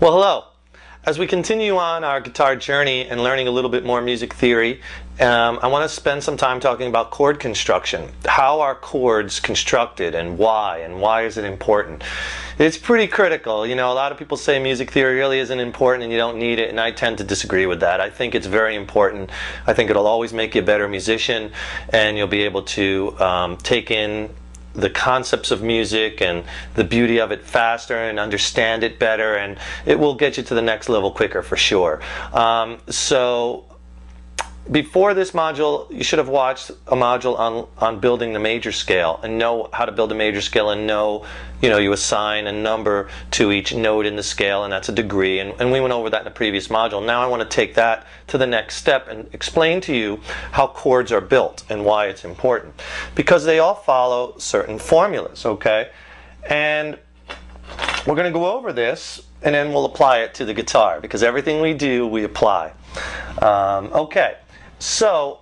Well, hello. As we continue on our guitar journey and learning a little bit more music theory, I want to spend some time talking about chord construction. How are chords constructed and why is it important? It's pretty critical. You know, a lot of people say music theory really isn't important and you don't need it, and I tend to disagree with that. I think it's very important. I think it'll always make you a better musician, and you'll be able to take in the concepts of music and the beauty of it faster and understand it better, and it will get you to the next level quicker for sure. So before this module, you should have watched a module on building the major scale and know how to build a major scale, and know, you know, you assign a number to each note in the scale, and that's a degree, and we went over that in the previous module. Now I want to take that to the next step and explain to you how chords are built and why it's important, because they all follow certain formulas, okay? And we're going to go over this and then we'll apply it to the guitar, because everything we do we apply. Okay. So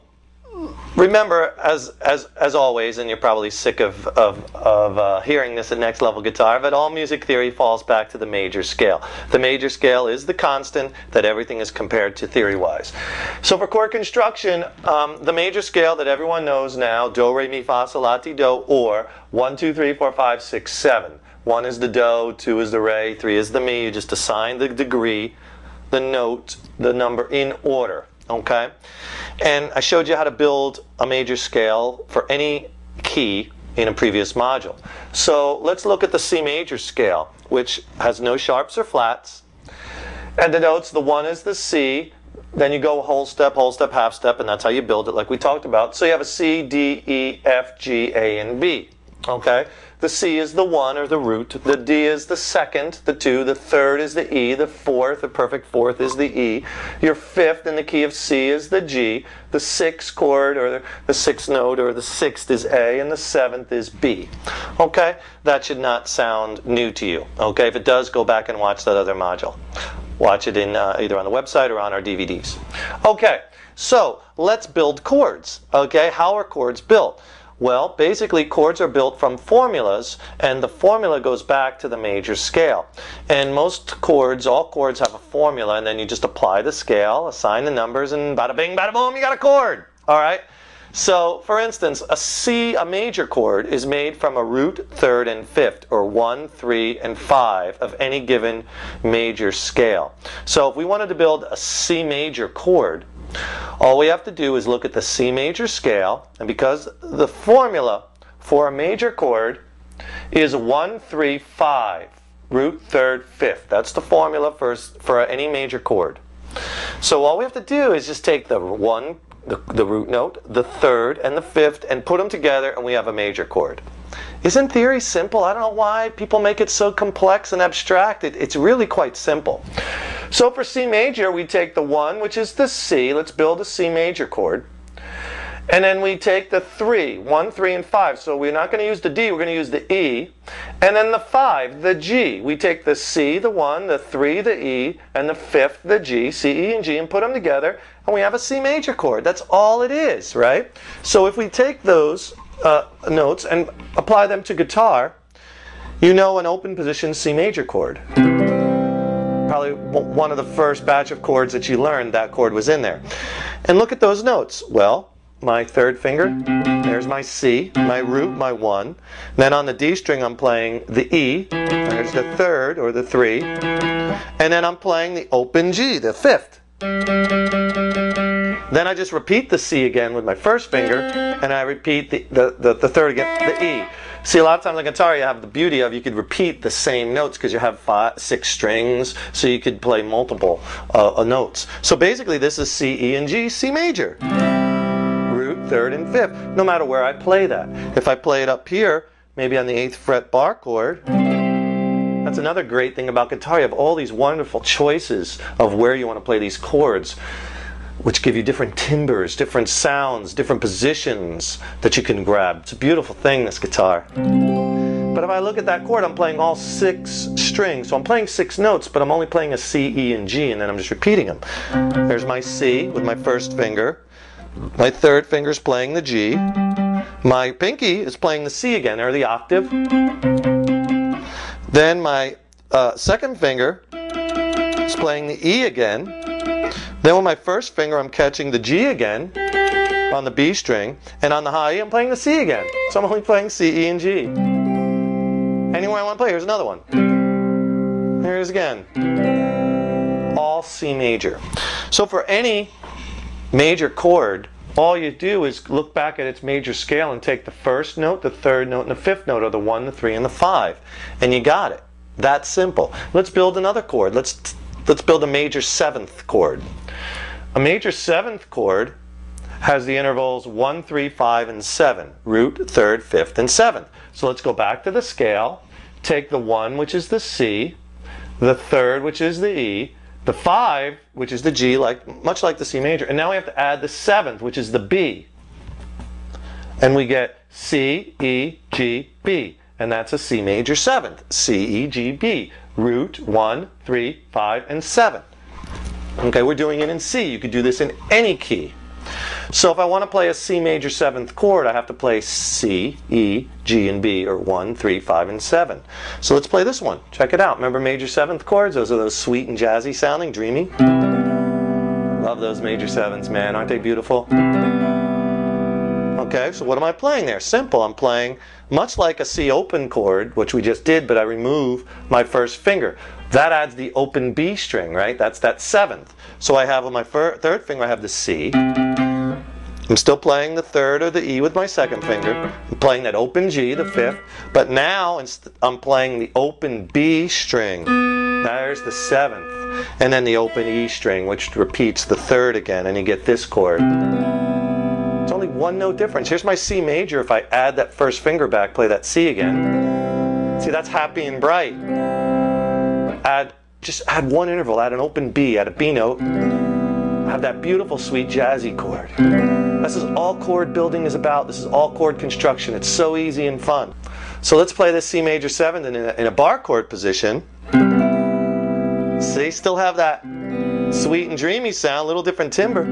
remember, as always, and you're probably sick of hearing this at Next Level Guitar, but all music theory falls back to the major scale. The major scale is the constant that everything is compared to theory-wise. So for chord construction, the major scale that everyone knows now, do, re, mi, fa, sol, la, ti, do, or 1, 2, 3, 4, 5, 6, 7. 1 is the do, 2 is the re, 3 is the mi. You just assign the degree, the note, the number in order. Okay, and I showed you how to build a major scale for any key in a previous module. So let's look at the C major scale, which has no sharps or flats, and the notes, the 1 is the C, then you go whole step, half step, and that's how you build it like we talked about. So you have a C, D, E, F, G, A, and B. Okay, the C is the 1, or the root, the D is the second, the 2, the third is the E, the fourth, the perfect fourth is the E, your fifth in the key of C is the G, the sixth chord, or the sixth note, or the sixth is A, and the seventh is B. Okay, that should not sound new to you. Okay, if it does, go back and watch that other module. Watch it in either on the website or on our DVDs. Okay, so let's build chords. Okay, how are chords built? Well, basically chords are built from formulas, and the formula goes back to the major scale. And most chords, all chords have a formula, and then you just apply the scale, assign the numbers, and bada bing, bada boom, you got a chord. All right? So, for instance, a major chord is made from a root, third, and fifth, or 1, 3, and 5 of any given major scale. So if we wanted to build a C major chord, all we have to do is look at the C major scale, and because the formula for a major chord is 1, 3, 5, root, third, fifth. That's the formula for any major chord. So all we have to do is just take the 1, the root note, the third, and the fifth, and put them together, and we have a major chord. Isn't theory simple? I don't know why people make it so complex and abstract. It's really quite simple. So for C major, we take the 1, which is the C. Let's build a C major chord. And then we take the 3, 1, 3, and 5. So we're not going to use the D, we're going to use the E. And then the 5, the G. We take the C, the 1, the 3, the E, and the 5th, the G, C, E, and G, and put them together, and we have a C major chord. That's all it is, right? So if we take those notes and apply them to guitar, you know an open position C major chord. Probably one of the first batch of chords that you learned, that chord was in there. And look at those notes. Well, my third finger, there's my C, my root, my 1. Then on the D string I'm playing the E, there's the third, or the 3. And then I'm playing the open G, the 5th. Then I just repeat the C again with my first finger, and I repeat the third again, the E. See, a lot of times on guitar you have the beauty of you could repeat the same notes because you have 6 strings, so you could play multiple notes. So basically this is C, E, and G, C major. Root, third, and fifth, no matter where I play that. If I play it up here, maybe on the 8th fret bar chord, that's another great thing about guitar. You have all these wonderful choices of where you want to play these chords, which give you different timbres, different sounds, different positions that you can grab. It's a beautiful thing, this guitar. But if I look at that chord, I'm playing all 6 strings. So I'm playing 6 notes, but I'm only playing a C, E, and G, and then I'm just repeating them. There's my C with my first finger. My third finger's playing the G. My pinky is playing the C again, or the octave. Then my second finger It's playing the E again. Then with my first finger I'm catching the G again on the B string, and on the high E I'm playing the C again. So I'm only playing C, E, and G. Anywhere I want to play. Here's another one. Here's again. All C major. So for any major chord, all you do is look back at its major scale and take the first note, the third note, and the fifth note, or the 1, the 3, and the 5. And you got it. That's simple. Let's build another chord. Let's build a major 7th chord. A major 7th chord has the intervals 1, 3, 5, and 7. Root, 3rd, 5th, and 7th. So let's go back to the scale. Take the 1, which is the C, the 3rd, which is the E, the 5, which is the G, much like the C major. And now we have to add the 7th, which is the B. And we get C, E, G, B. And that's a C major 7th. C, E, G, B. Root, 1, 3, 5, and 7. Okay, we're doing it in C. You could do this in any key. So if I want to play a C major 7th chord, I have to play C, E, G, and B, or 1, 3, 5, and 7. So let's play this one. Check it out. Remember major 7th chords? Those are those sweet and jazzy sounding, dreamy. Love those major 7ths, man. Aren't they beautiful? Okay, so what am I playing there? Simple. I'm playing much like a C open chord, which we just did, but I remove my first finger. That adds the open B string, right? That's that 7th. So I have on my third finger, I have the C. I'm still playing the 3rd or the E with my second finger. I'm playing that open G, the 5th. But now I'm playing the open B string. There's the 7th. And then the open E string, which repeats the 3rd again, and you get this chord. It's only one note difference. Here's my C major. If I add that first finger back, play that C again. See, that's happy and bright. Just add one interval, add an open B, add a B note. Have that beautiful, sweet, jazzy chord. This is all chord building is about. This is all chord construction. It's so easy and fun. So let's play this C major 7th in a bar chord position. See, still have that sweet and dreamy sound, little different timbre.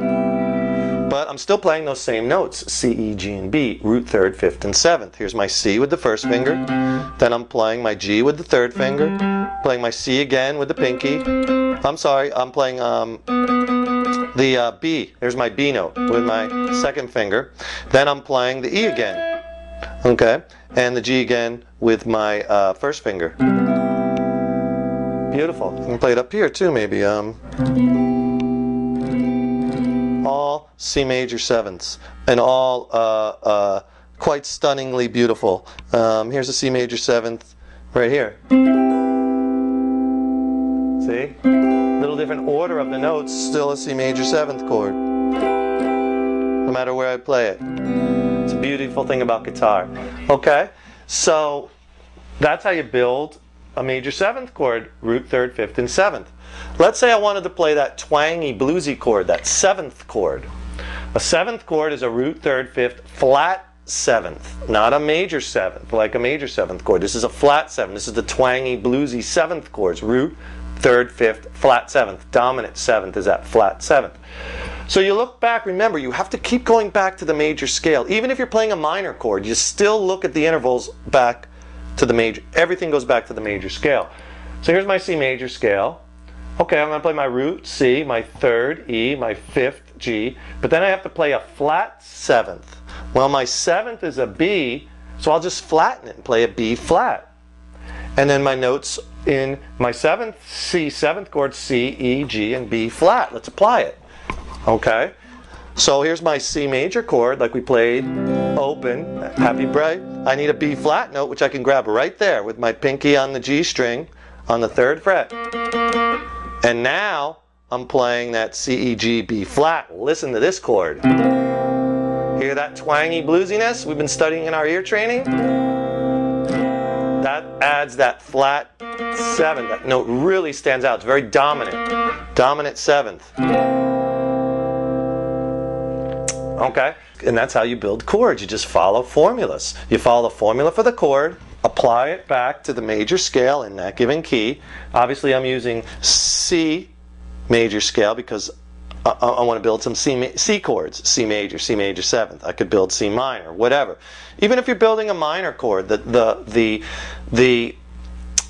But I'm still playing those same notes, C, E, G, and B, root 3rd, 5th, and 7th. Here's my C with the first finger. Then I'm playing my G with the 3rd finger. Playing my C again with the pinky. I'm sorry, I'm playing the B. There's my B note with my second finger. Then I'm playing the E again. Okay? And the G again with my first finger. Beautiful. I can play it up here too, maybe. All C major 7ths, and all quite stunningly beautiful. Here's a C major 7th right here. See? Little different order of the notes, still a C major 7th chord. No matter where I play it. It's a beautiful thing about guitar. Okay? So that's how you build a major 7th chord, root 3rd, 5th, and 7th. Let's say I wanted to play that twangy, bluesy chord, that 7th chord. A 7th chord is a root 3rd, 5th, flat 7th, not a major 7th, like a major 7th chord. This is a flat 7th. This is the twangy, bluesy 7th chords, root 3rd, 5th, flat 7th. Dominant 7th is that flat 7th. So you look back, remember, you have to keep going back to the major scale. Even if you're playing a minor chord, you still look at the intervals back to the major. Everything goes back to the major scale. So here's my C major scale. Okay, I'm going to play my root C, my 3rd E, my 5th G, but then I have to play a flat 7th. Well, my 7th is a B, so I'll just flatten it and play a B flat. And then my notes in my 7th C, 7th chord, C, E, G, and B flat. Let's apply it. Okay? So here's my C major chord, like we played, open, happy, bright. I need a B flat note, which I can grab right there with my pinky on the G string on the 3rd fret. And now I'm playing that C, E, G, B flat. Listen to this chord. Hear that twangy bluesiness we've been studying in our ear training? That adds that flat 7. That note really stands out. It's very dominant. Dominant 7th. Okay? And that's how you build chords. You just follow formulas. You follow the formula for the chord, apply it back to the major scale in that given key. Obviously I'm using C major scale because I want to build some C chords. C major 7th. I could build C minor, whatever. Even if you're building a minor chord, the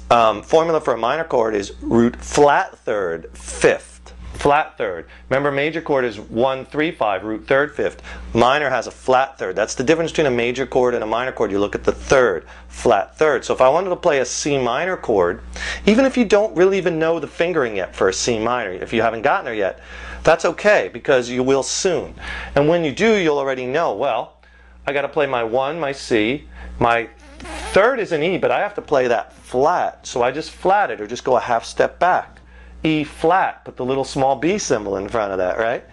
formula for a minor chord is root flat third fifth. Flat third. Remember, major chord is 1, 3, 5, root third fifth. Minor has a flat third. That's the difference between a major chord and a minor chord. You look at the third, flat third. So if I wanted to play a C minor chord, even if you don't really even know the fingering yet for a C minor, if you haven't gotten there yet, that's okay, because you will soon. And when you do, you'll already know, well, I got to play my 1, my C, my third is an E, but I have to play that flat. So I just flat it, or just go a half step back. E flat, put the little small B symbol in front of that, right?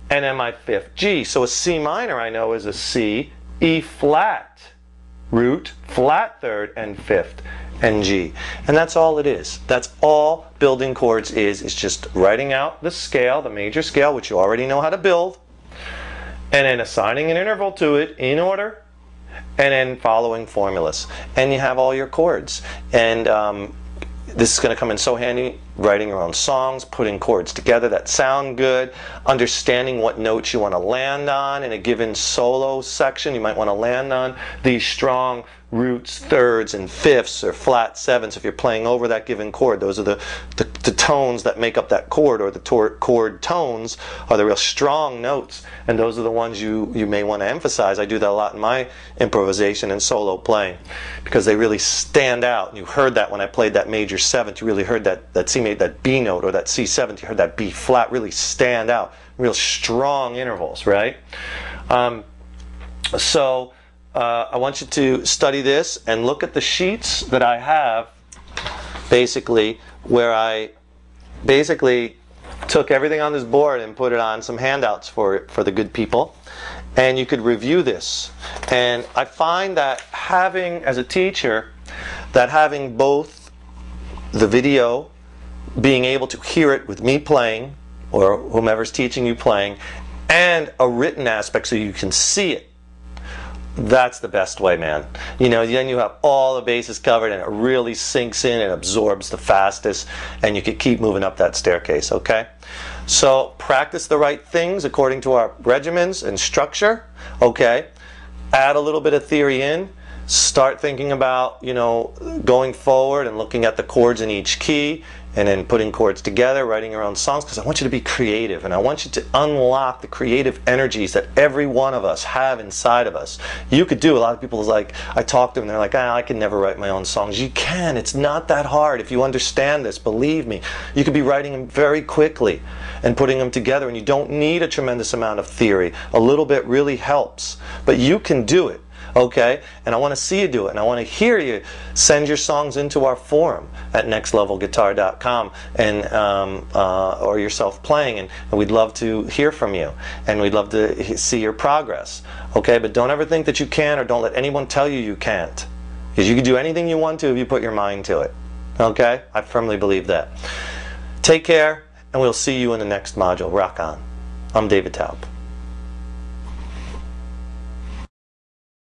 And then my fifth, G. So a C minor I know is a C, E flat, root, flat third, and fifth, and G. And that's all it is. That's all building chords is just writing out the scale, the major scale, which you already know how to build, and then assigning an interval to it in order, and then following formulas. And you have all your chords. And this is going to come in so handy, writing your own songs, putting chords together that sound good, understanding what notes you want to land on in a given solo section. You might want to land on these strong roots, thirds, and fifths, or flat sevenths if you're playing over that given chord. Those are the tones that make up that chord, or the chord tones are the real strong notes, and those are the ones you may want to emphasize. I do that a lot in my improvisation and solo playing, because they really stand out. You heard that when I played that major seventh. You really heard that C major, that B note, or that C seventh. You heard that B flat really stand out. Real strong intervals, right? I want you to study this and look at the sheets that I have, basically, where I basically took everything on this board and put it on some handouts for the good people. And you could review this. And I find that having, as a teacher, that having both the video, being able to hear it with me playing, or whomever's teaching you playing, and a written aspect so you can see it, that's the best way, man. You know, then you have all the bases covered, and it really sinks in and absorbs the fastest, and you can keep moving up that staircase, okay? So practice the right things according to our regimens and structure, okay? Add a little bit of theory in. Start thinking about, you know, going forward and looking at the chords in each key, and then putting chords together, writing your own songs, because I want you to be creative, and I want you to unlock the creative energies that every one of us have inside of us. You could do, a lot of people, like, I talk to them, they're like, I can never write my own songs. You can. It's not that hard. If you understand this, believe me, you could be writing them very quickly and putting them together, and you don't need a tremendous amount of theory. A little bit really helps, but you can do it. Okay, and I want to see you do it, and I want to hear you send your songs into our forum at nextlevelguitar.com, and or yourself playing, and we'd love to hear from you, and we'd love to see your progress. Okay, but don't ever think that you can, or don't let anyone tell you you can't, because you can do anything you want to if you put your mind to it. Okay, I firmly believe that. Take care, and we'll see you in the next module. Rock on. I'm David Taub.